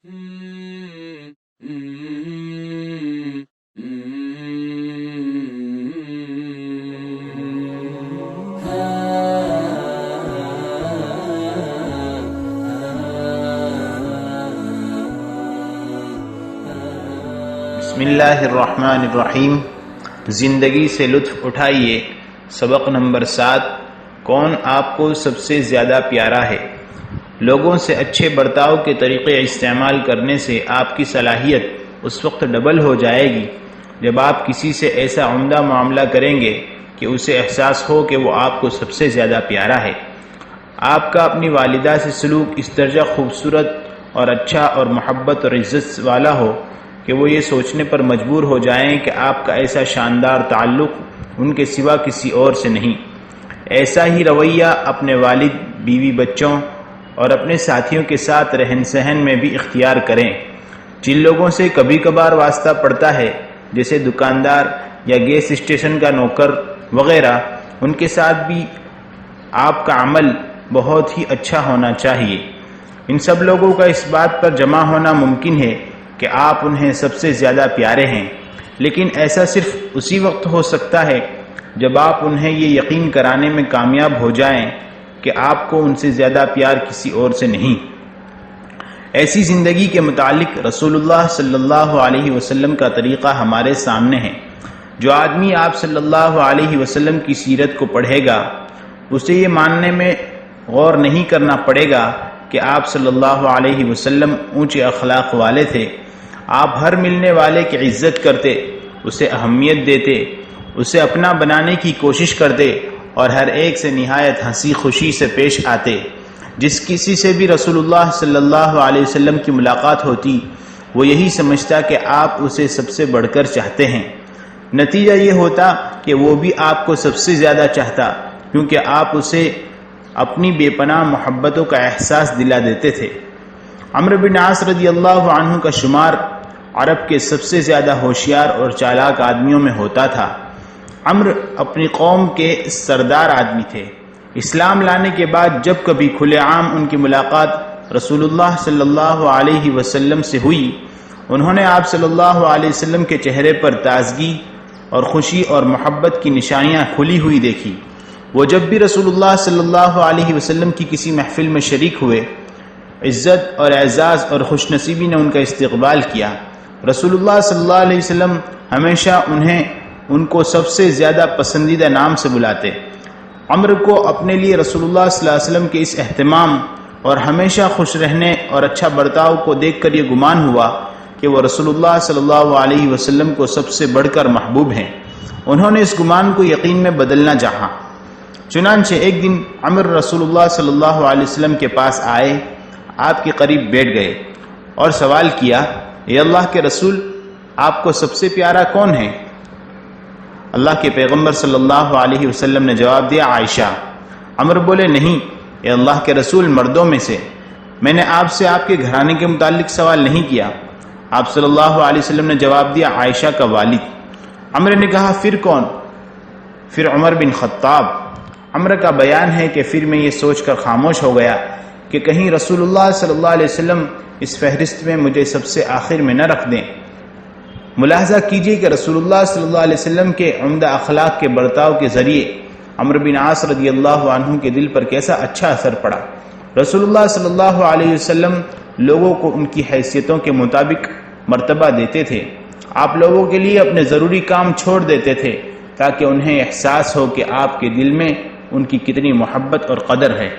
بسم اللہ الرحمن الرحیم۔ زندگی سے لطف اٹھائیے۔ سبق نمبر 7۔ کون آپ کو سب سے زیادہ پیارا ہے؟ لوگوں سے اچھے برتاؤ کے طریقے استعمال کرنے سے آپ کی صلاحیت اس وقت ڈبل ہو جائے گی جب آپ کسی سے ایسا عمدہ معاملہ کریں گے کہ اسے احساس ہو کہ وہ آپ کو سب سے زیادہ پیارا ہے۔ آپ کا اپنی والدہ سے سلوک اس درجہ خوبصورت اور اچھا اور محبت اور عزت والا ہو کہ وہ یہ سوچنے پر مجبور ہو جائیں کہ آپ کا ایسا شاندار تعلق ان کے سوا کسی اور سے نہیں۔ ایسا ہی رویہ اپنے والد، بیوی، بچوں اور اپنے ساتھیوں کے ساتھ رہن سہن میں بھی اختیار کریں۔ جن لوگوں سے کبھی کبھار واسطہ پڑتا ہے جیسے دکاندار یا گیس اسٹیشن کا نوکر وغیرہ، ان کے ساتھ بھی آپ کا عمل بہت ہی اچھا ہونا چاہیے۔ ان سب لوگوں کا اس بات پر جمع ہونا ممکن ہے کہ آپ انہیں سب سے زیادہ پیارے ہیں، لیکن ایسا صرف اسی وقت ہو سکتا ہے جب آپ انہیں یہ یقین کرانے میں کامیاب ہو جائیں کہ آپ کو ان سے زیادہ پیار کسی اور سے نہیں۔ ایسی زندگی کے متعلق رسول اللہ صلی اللہ علیہ وسلم کا طریقہ ہمارے سامنے ہے۔ جو آدمی آپ صلی اللہ علیہ وسلم کی سیرت کو پڑھے گا اسے یہ ماننے میں غور نہیں کرنا پڑے گا کہ آپ صلی اللہ علیہ وسلم اونچے اخلاق والے تھے۔ آپ ہر ملنے والے کی عزت کرتے، اسے اہمیت دیتے، اسے اپنا بنانے کی کوشش کرتے اور ہر ایک سے نہایت ہنسی خوشی سے پیش آتے۔ جس کسی سے بھی رسول اللہ صلی اللہ علیہ وسلم کی ملاقات ہوتی وہ یہی سمجھتا کہ آپ اسے سب سے بڑھ کر چاہتے ہیں۔ نتیجہ یہ ہوتا کہ وہ بھی آپ کو سب سے زیادہ چاہتا، کیونکہ آپ اسے اپنی بے پناہ محبتوں کا احساس دلا دیتے تھے۔ عمرو بن عاص رضی اللہ عنہ کا شمار عرب کے سب سے زیادہ ہوشیار اور چالاک آدمیوں میں ہوتا تھا۔ عمرو اپنی قوم کے سردار آدمی تھے۔ اسلام لانے کے بعد جب کبھی کھلے عام ان کی ملاقات رسول اللہ صلی اللہ علیہ وسلم سے ہوئی، انہوں نے آپ صلی اللہ علیہ وسلم کے چہرے پر تازگی اور خوشی اور محبت کی نشانیاں کھلی ہوئی دیکھی۔ وہ جب بھی رسول اللہ صلی اللہ علیہ وسلم کی کسی محفل میں شریک ہوئے، عزت اور اعزاز اور خوش نصیبی نے ان کا استقبال کیا۔ رسول اللہ صلی اللہ علیہ وسلم ہمیشہ ان کو سب سے زیادہ پسندیدہ نام سے بلاتے۔ عمرو کو اپنے لیے رسول اللہ صلی اللہ علیہ وسلم کے اس اہتمام اور ہمیشہ خوش رہنے اور اچھا برتاؤ کو دیکھ کر یہ گمان ہوا کہ وہ رسول اللہ صلی اللہ علیہ وسلم کو سب سے بڑھ کر محبوب ہیں۔ انہوں نے اس گمان کو یقین میں بدلنا چاہا۔ چنانچہ ایک دن عمرو رسول اللہ صلی اللہ علیہ وسلم کے پاس آئے، آپ کے قریب بیٹھ گئے اور سوال کیا، اے اللہ کے رسول، آپ کو سب سے پیارا کون ہے؟ اللہ کے پیغمبر صلی اللہ علیہ وسلم نے جواب دیا، عائشہ۔ عمرو بولے، نہیں اے اللہ کے رسول، مردوں میں سے میں نے آپ سے آپ کے گھرانے کے متعلق سوال نہیں کیا۔ آپ صلی اللہ علیہ وسلم نے جواب دیا، عائشہ کا والد۔ عمرو نے کہا، پھر کون؟ پھر عمر بن خطاب۔ عمرو کا بیان ہے کہ پھر میں یہ سوچ کر خاموش ہو گیا کہ کہیں رسول اللہ صلی اللہ علیہ وسلم اس فہرست میں مجھے سب سے آخر میں نہ رکھ دیں۔ ملاحظہ کیجئے کہ رسول اللہ صلی اللہ علیہ وسلم کے عمدہ اخلاق کے برتاؤ کے ذریعے عمرو بن عاص رضی اللہ عنہ کے دل پر کیسا اچھا اثر پڑا۔ رسول اللہ صلی اللہ علیہ وسلم لوگوں کو ان کی حیثیتوں کے مطابق مرتبہ دیتے تھے۔ آپ لوگوں کے لیے اپنے ضروری کام چھوڑ دیتے تھے تاکہ انہیں احساس ہو کہ آپ کے دل میں ان کی کتنی محبت اور قدر ہے۔